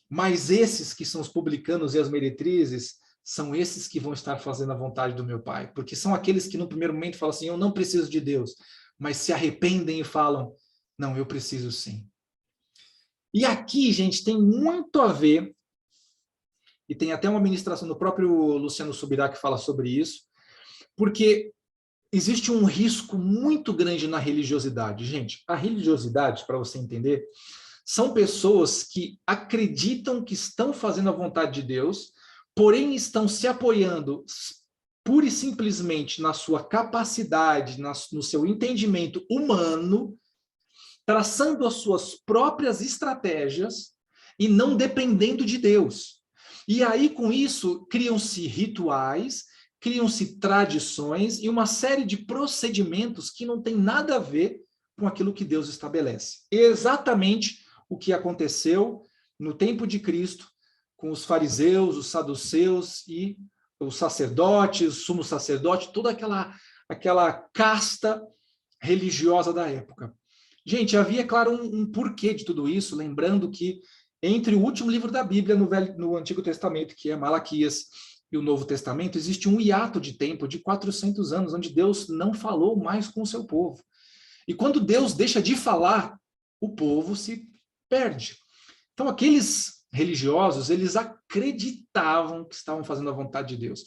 Mas esses que são os publicanos e as meretrizes, são esses que vão estar fazendo a vontade do meu pai. Porque são aqueles que no primeiro momento falam assim, eu não preciso de Deus, mas se arrependem e falam, não, eu preciso sim. E aqui, gente, tem muito a ver, e tem até uma ministração do próprio Luciano Subirá que fala sobre isso, porque existe um risco muito grande na religiosidade. Gente, a religiosidade, para você entender, são pessoas que acreditam que estão fazendo a vontade de Deus, porém estão se apoiando pura e simplesmente na sua capacidade, no seu entendimento humano, traçando as suas próprias estratégias e não dependendo de Deus. E aí, com isso, criam-se rituais, criam-se tradições e uma série de procedimentos que não tem nada a ver com aquilo que Deus estabelece. Exatamente o que aconteceu no tempo de Cristo com os fariseus, os saduceus e os sacerdotes, o sumo sacerdote, toda aquela casta religiosa da época. Gente, havia, claro, um porquê de tudo isso, lembrando que entre o último livro da Bíblia no Antigo Testamento, que é Malaquias, e o Novo Testamento, existe um hiato de tempo de 400 anos, onde Deus não falou mais com o seu povo. E quando Deus deixa de falar, o povo se perde. Então, aqueles religiosos, eles acreditavam que estavam fazendo a vontade de Deus.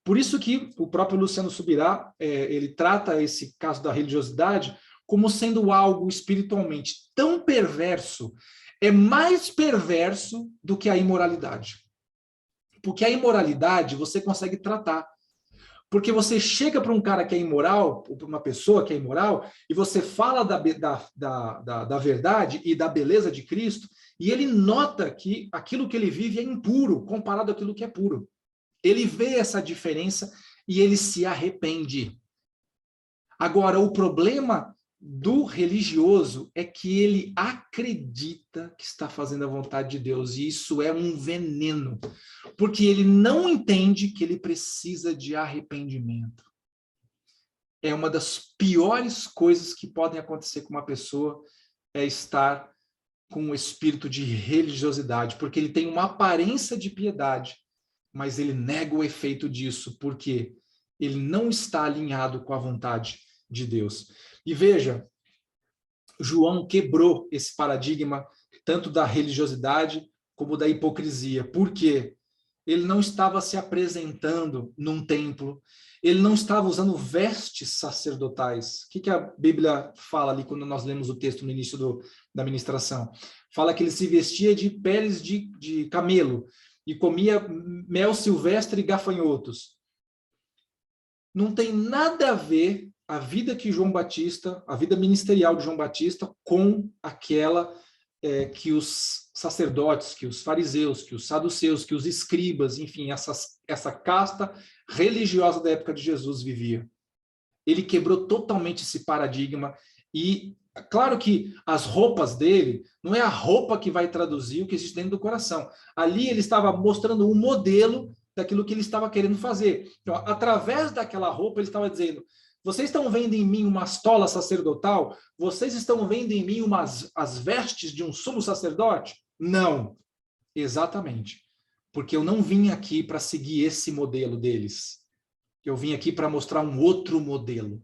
Por isso que o próprio Luciano Subirá, ele trata esse caso da religiosidade como sendo algo espiritualmente tão perverso, é mais perverso do que a imoralidade. Porque a imoralidade você consegue tratar. Porque você chega para um cara que é imoral, ou para uma pessoa que é imoral, e você fala da verdade e da beleza de Cristo, e ele nota que aquilo que ele vive é impuro, comparado àquilo que é puro. Ele vê essa diferença e ele se arrepende. Agora, o problema do religioso é que ele acredita que está fazendo a vontade de Deus, e isso é um veneno, porque ele não entende que ele precisa de arrependimento. É uma das piores coisas que podem acontecer com uma pessoa, é estar com um espírito de religiosidade, porque ele tem uma aparência de piedade, mas ele nega o efeito disso, porque ele não está alinhado com a vontade de Deus. E veja, João quebrou esse paradigma tanto da religiosidade como da hipocrisia. Por quê? Ele não estava se apresentando num templo, ele não estava usando vestes sacerdotais. O que a Bíblia fala ali quando nós lemos o texto no início da ministração? Fala que ele se vestia de peles de camelo e comia mel silvestre e gafanhotos. Não tem nada a ver a vida que João Batista, a vida ministerial de João Batista, com aquela que os sacerdotes, que os fariseus, que os saduceus, que os escribas, enfim, essa casta religiosa da época de Jesus vivia. Ele quebrou totalmente esse paradigma e claro que as roupas dele não é a roupa que vai traduzir o que existe dentro do coração. Ali ele estava mostrando um modelo daquilo que ele estava querendo fazer. Então, através daquela roupa, ele estava dizendo: vocês estão vendo em mim uma estola sacerdotal? Vocês estão vendo em mim as vestes de um sumo sacerdote? Não, exatamente. Porque eu não vim aqui para seguir esse modelo deles. Eu vim aqui para mostrar um outro modelo.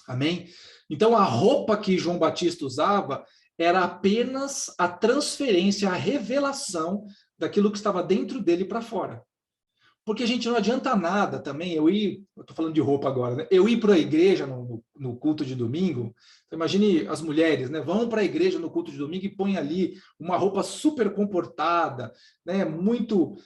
Amém? Então, a roupa que João Batista usava era apenas a transferência, a revelação daquilo que estava dentro dele para fora. Porque, gente, não adianta nada também eu estou falando de roupa agora, né? Eu ir para a igreja no culto de domingo. Então, imagine as mulheres, né? Vão para a igreja no culto de domingo e põem ali uma roupa super comportada, né? Muito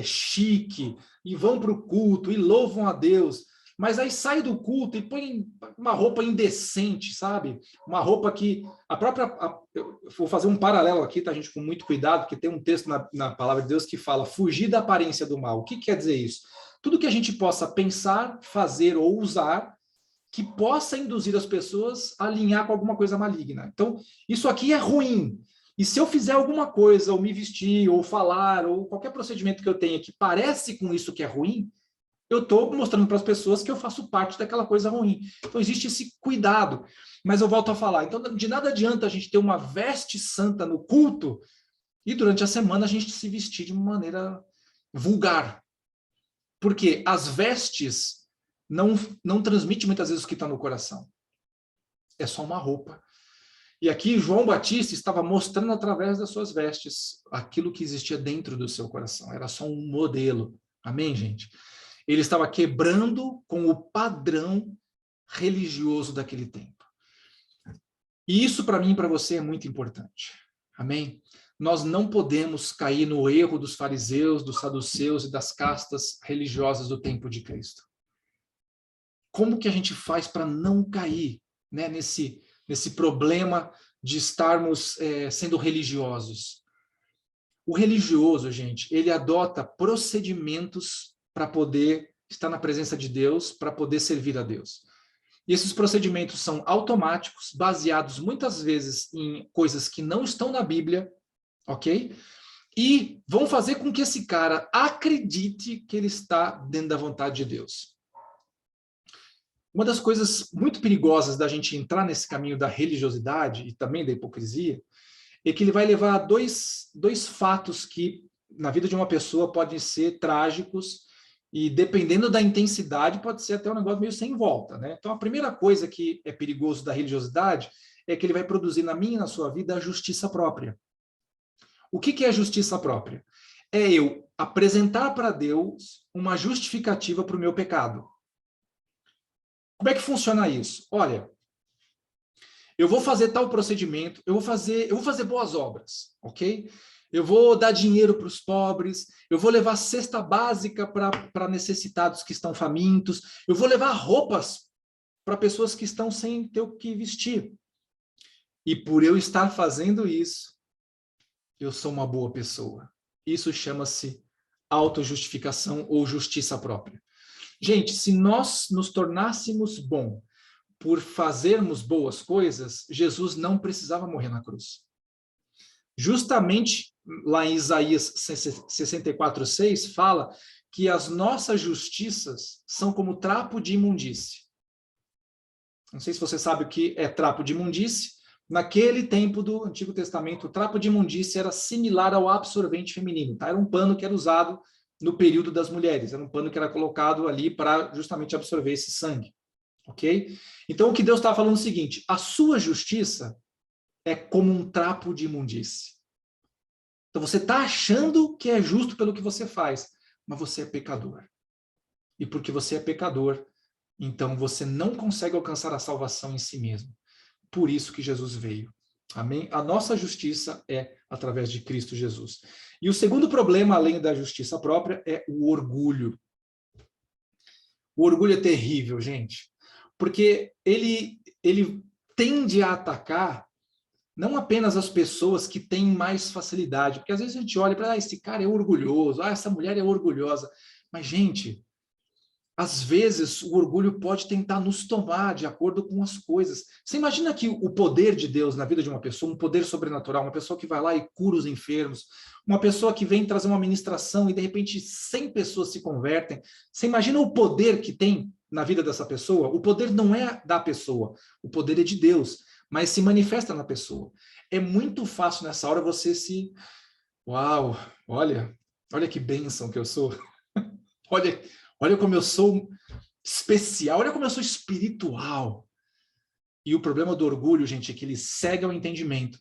chique, e vão para o culto e louvam a Deus. Mas aí sai do culto e põe uma roupa indecente, sabe? Uma roupa que eu vou fazer um paralelo aqui, tá, gente? Com muito cuidado, porque tem um texto na palavra de Deus que fala fugir da aparência do mal. O que quer dizer isso? Tudo que a gente possa pensar, fazer ou usar que possa induzir as pessoas a alinhar com alguma coisa maligna. Então, isso aqui é ruim. E se eu fizer alguma coisa, ou me vestir, ou falar, ou qualquer procedimento que eu tenha que parece com isso que é ruim, eu estou mostrando para as pessoas que eu faço parte daquela coisa ruim. Então, existe esse cuidado. Mas eu volto a falar. Então, de nada adianta a gente ter uma veste santa no culto e durante a semana a gente se vestir de uma maneira vulgar. Porque as vestes não transmitem muitas vezes o que está no coração. É só uma roupa. E aqui João Batista estava mostrando através das suas vestes aquilo que existia dentro do seu coração. Era só um modelo. Amém, gente? Ele estava quebrando com o padrão religioso daquele tempo. E isso para mim e para você é muito importante. Amém? Nós não podemos cair no erro dos fariseus, dos saduceus e das castas religiosas do tempo de Cristo. Como que a gente faz para não cair, né, nesse problema de estarmos sendo religiosos? O religioso, gente, ele adota procedimentos para poder estar na presença de Deus, para poder servir a Deus. E esses procedimentos são automáticos, baseados muitas vezes em coisas que não estão na Bíblia, ok? E vão fazer com que esse cara acredite que ele está dentro da vontade de Deus. Uma das coisas muito perigosas da gente entrar nesse caminho da religiosidade e também da hipocrisia é que ele vai levar a dois fatos que, na vida de uma pessoa, podem ser trágicos e, dependendo da intensidade, pode ser até um negócio meio sem volta, né? Então, a primeira coisa que é perigoso da religiosidade é que ele vai produzir na minha e na sua vida a justiça própria. O que é a justiça própria? É eu apresentar para Deus uma justificativa para o meu pecado. Como é que funciona isso? Olha, eu vou fazer tal procedimento, eu vou fazer boas obras, ok? Eu vou dar dinheiro para os pobres, eu vou levar cesta básica para necessitados que estão famintos, eu vou levar roupas para pessoas que estão sem ter o que vestir. E por eu estar fazendo isso, eu sou uma boa pessoa. Isso chama-se autojustificação ou justiça própria. Gente, se nós nos tornássemos bons por fazermos boas coisas, Jesus não precisava morrer na cruz. Justamente lá em Isaías 64:6 fala que as nossas justiças são como trapo de imundície. Não sei se você sabe o que é trapo de imundície. Naquele tempo do Antigo Testamento, o trapo de imundície era similar ao absorvente feminino. Tá? Era um pano que era usado no período das mulheres. Era um pano que era colocado ali para justamente absorver esse sangue. Ok? Então, o que Deus está falando é o seguinte: a sua justiça é como um trapo de imundície. Então, você está achando que é justo pelo que você faz, mas você é pecador. E porque você é pecador, então você não consegue alcançar a salvação em si mesmo. Por isso que Jesus veio. Amém? A nossa justiça é através de Cristo Jesus. E o segundo problema, além da justiça própria, é o orgulho. O orgulho é terrível, gente. Porque ele tende a atacar não apenas as pessoas que têm mais facilidade, porque às vezes a gente olha para esse cara é orgulhoso, essa mulher é orgulhosa. Mas, gente, às vezes, o orgulho pode tentar nos tomar de acordo com as coisas. Você imagina que o poder de Deus na vida de uma pessoa, um poder sobrenatural, uma pessoa que vai lá e cura os enfermos, uma pessoa que vem trazer uma ministração e, de repente, 100 pessoas se convertem. Você imagina o poder que tem na vida dessa pessoa? O poder não é da pessoa, o poder é de Deus, mas se manifesta na pessoa. É muito fácil nessa hora você se... Uau, olha que bênção que eu sou. Olha como eu sou especial, olha como eu sou espiritual. E o problema do orgulho, gente, é que ele cega o entendimento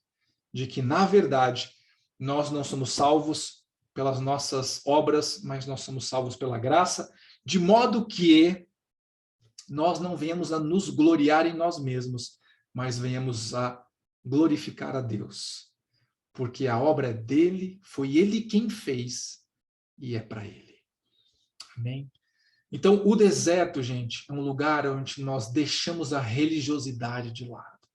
de que, na verdade, nós não somos salvos pelas nossas obras, mas nós somos salvos pela graça, de modo que nós não venhamos a nos gloriar em nós mesmos, mas venhamos a glorificar a Deus. Porque a obra é dele, foi ele quem fez, e é para ele. Amém? Então, o deserto, gente, é um lugar onde nós deixamos a religiosidade de lado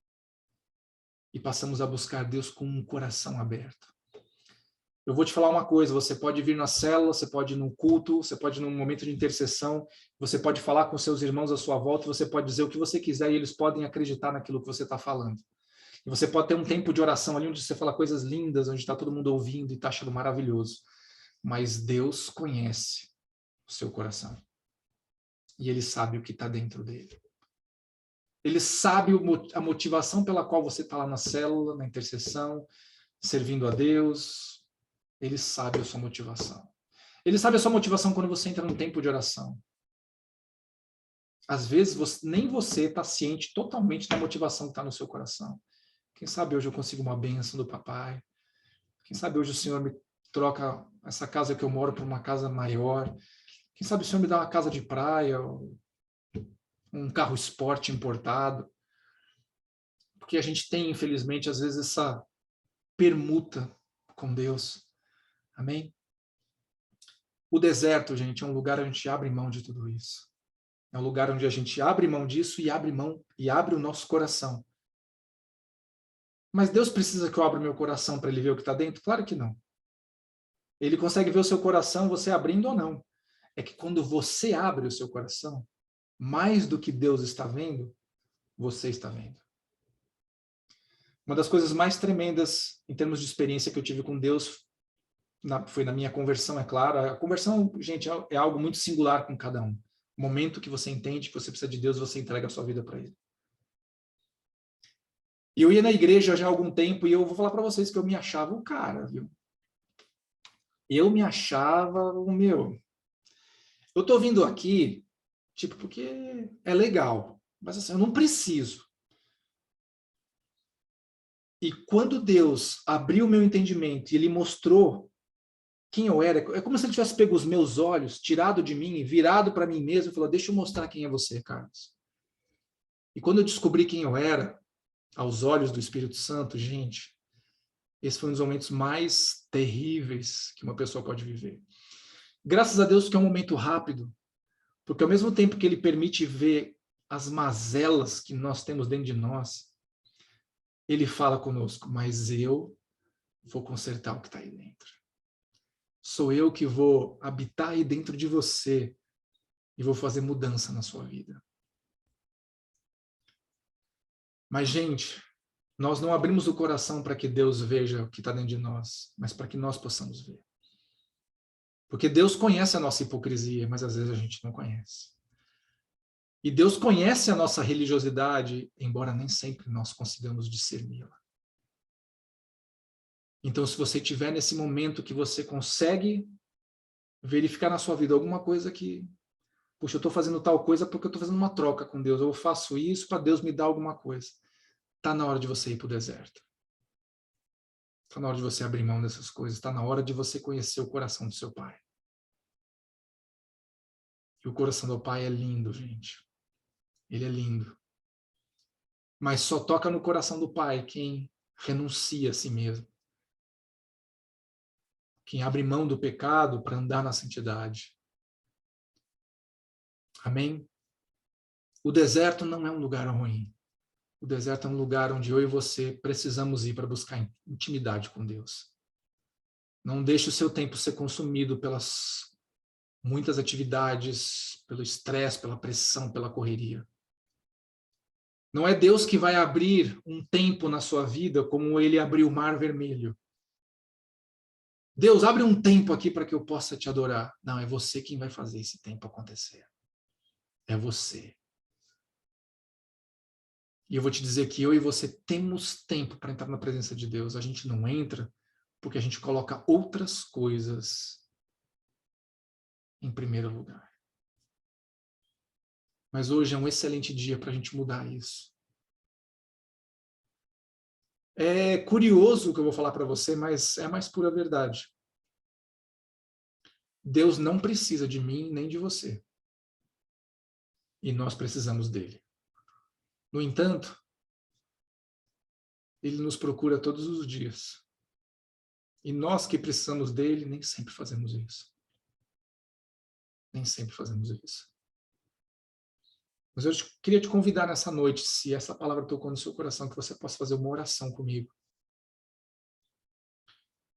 e passamos a buscar Deus com um coração aberto. Eu vou te falar uma coisa, você pode vir na célula, você pode ir num culto, você pode ir num momento de intercessão, você pode falar com seus irmãos à sua volta, você pode dizer o que você quiser e eles podem acreditar naquilo que você está falando. E você pode ter um tempo de oração ali onde você fala coisas lindas, onde está todo mundo ouvindo e está achando maravilhoso. Mas Deus conhece o seu coração. E ele sabe o que está dentro dele. Ele sabe a motivação pela qual você está lá na célula, na intercessão, servindo a Deus. Ele sabe a sua motivação. Ele sabe a sua motivação quando você entra num tempo de oração. Às vezes, nem você está ciente totalmente da motivação que está no seu coração. Quem sabe hoje eu consigo uma bênção do papai. Quem sabe hoje o Senhor me troca essa casa que eu moro por uma casa maior. Quem sabe o Senhor me dá uma casa de praia, um carro esporte importado. Porque a gente tem, infelizmente, às vezes essa permuta com Deus. Amém? O deserto, gente, é um lugar onde a gente abre mão de tudo isso. É um lugar onde a gente abre mão disso e abre o nosso coração. Mas Deus precisa que eu abra o meu coração para ele ver o que está dentro? Claro que não. Ele consegue ver o seu coração, você abrindo ou não. É que quando você abre o seu coração, mais do que Deus está vendo, você está vendo. Uma das coisas mais tremendas em termos de experiência que eu tive com Deus foi na minha conversão, é claro. A conversão, gente, é algo muito singular com cada um. O momento que você entende que você precisa de Deus, você entrega a sua vida para ele. E eu ia na igreja já há algum tempo e eu vou falar para vocês que eu me achava o cara, viu? Eu me achava o meu. Eu tô vindo aqui, tipo, porque é legal, mas assim, eu não preciso. E quando Deus abriu o meu entendimento e ele mostrou quem eu era, é como se ele tivesse pego os meus olhos, tirado de mim e virado para mim mesmo e falou: deixa eu mostrar quem é você, Carlos. E quando eu descobri quem eu era, aos olhos do Espírito Santo, gente, esse foi um dos momentos mais terríveis que uma pessoa pode viver. Graças a Deus que é um momento rápido, porque ao mesmo tempo que ele permite ver as mazelas que nós temos dentro de nós, ele fala conosco: mas eu vou consertar o que está aí dentro. Sou eu que vou habitar aí dentro de você e vou fazer mudança na sua vida. Mas, gente, nós não abrimos o coração para que Deus veja o que está dentro de nós, mas para que nós possamos ver. Porque Deus conhece a nossa hipocrisia, mas às vezes a gente não conhece. E Deus conhece a nossa religiosidade, embora nem sempre nós consigamos discerni-la. Então, se você estiver nesse momento que você consegue verificar na sua vida alguma coisa que, puxa, eu estou fazendo tal coisa porque eu estou fazendo uma troca com Deus, ou eu faço isso para Deus me dar alguma coisa. Está na hora de você ir para o deserto. Está na hora de você abrir mão dessas coisas. Está na hora de você conhecer o coração do seu pai. E o coração do pai é lindo, gente. Ele é lindo. Mas só toca no coração do pai quem renuncia a si mesmo. Quem abre mão do pecado para andar na santidade. Amém? O deserto não é um lugar ruim. O deserto é um lugar onde eu e você precisamos ir para buscar intimidade com Deus. Não deixe o seu tempo ser consumido muitas atividades, pelo estresse, pela pressão, pela correria. Não é Deus que vai abrir um tempo na sua vida como ele abriu o Mar Vermelho. Deus, abre um tempo aqui para que eu possa te adorar. Não, é você quem vai fazer esse tempo acontecer. É você. E eu vou te dizer que eu e você temos tempo para entrar na presença de Deus. A gente não entra porque a gente coloca outras coisas em primeiro lugar. Mas hoje é um excelente dia para a gente mudar isso. É curioso o que eu vou falar para você, mas é a mais pura verdade. Deus não precisa de mim nem de você. E nós precisamos dele. No entanto, ele nos procura todos os dias. E nós que precisamos dele, nem sempre fazemos isso. Nem sempre fazemos isso. Mas eu queria te convidar nessa noite, se essa palavra tocou no seu coração, que você possa fazer uma oração comigo.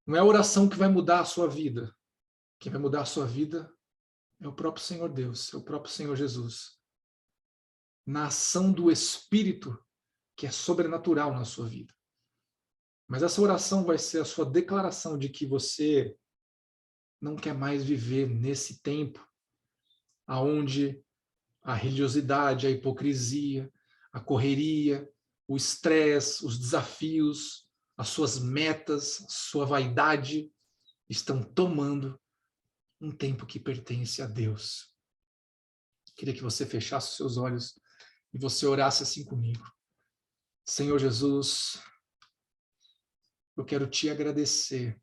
Não é a oração que vai mudar a sua vida. Quem vai mudar a sua vida é o próprio Senhor Deus, é o próprio Senhor Jesus. Na ação do Espírito, que é sobrenatural na sua vida. Mas essa oração vai ser a sua declaração de que você não quer mais viver nesse tempo onde a religiosidade, a hipocrisia, a correria, o estresse, os desafios, as suas metas, a sua vaidade estão tomando um tempo que pertence a Deus. Queria que você fechasse os seus olhos e você orasse assim comigo. Senhor Jesus, eu quero te agradecer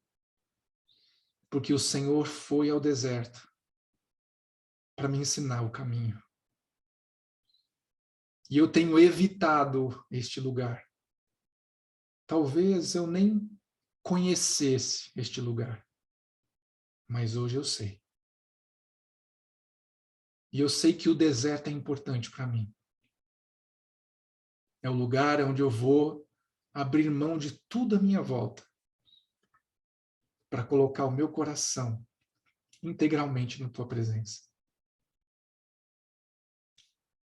porque o Senhor foi ao deserto para me ensinar o caminho. E eu tenho evitado este lugar. Talvez eu nem conhecesse este lugar, mas hoje eu sei. E eu sei que o deserto é importante para mim. É o lugar onde eu vou abrir mão de tudo à minha volta para colocar o meu coração integralmente na tua presença.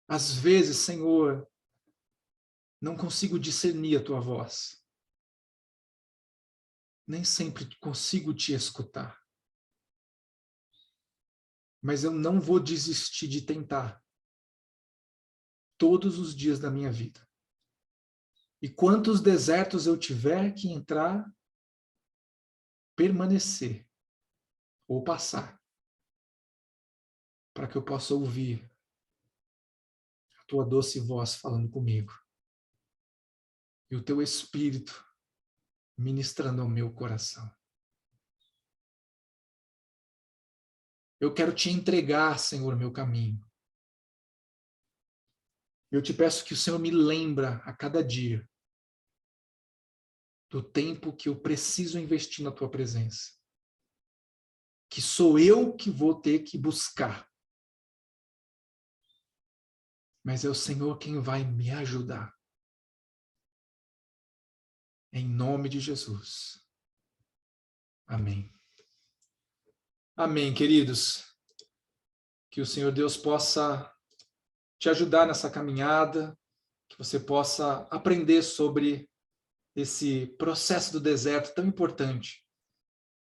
Às vezes, Senhor, não consigo discernir a tua voz. Nem sempre consigo te escutar. Mas eu não vou desistir de tentar. Todos os dias da minha vida. E quantos desertos eu tiver que entrar, permanecer ou passar, para que eu possa ouvir a tua doce voz falando comigo. E o teu Espírito ministrando ao meu coração. Eu quero te entregar, Senhor, meu caminho. Eu te peço que o Senhor me lembra a cada dia do tempo que eu preciso investir na tua presença. Que sou eu que vou ter que buscar. Mas é o Senhor quem vai me ajudar. Em nome de Jesus. Amém. Amém, queridos. Que o Senhor Deus possa te ajudar nessa caminhada, que você possa aprender sobre esse processo do deserto tão importante,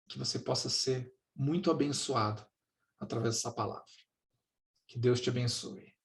que você possa ser muito abençoado através dessa palavra. Que Deus te abençoe.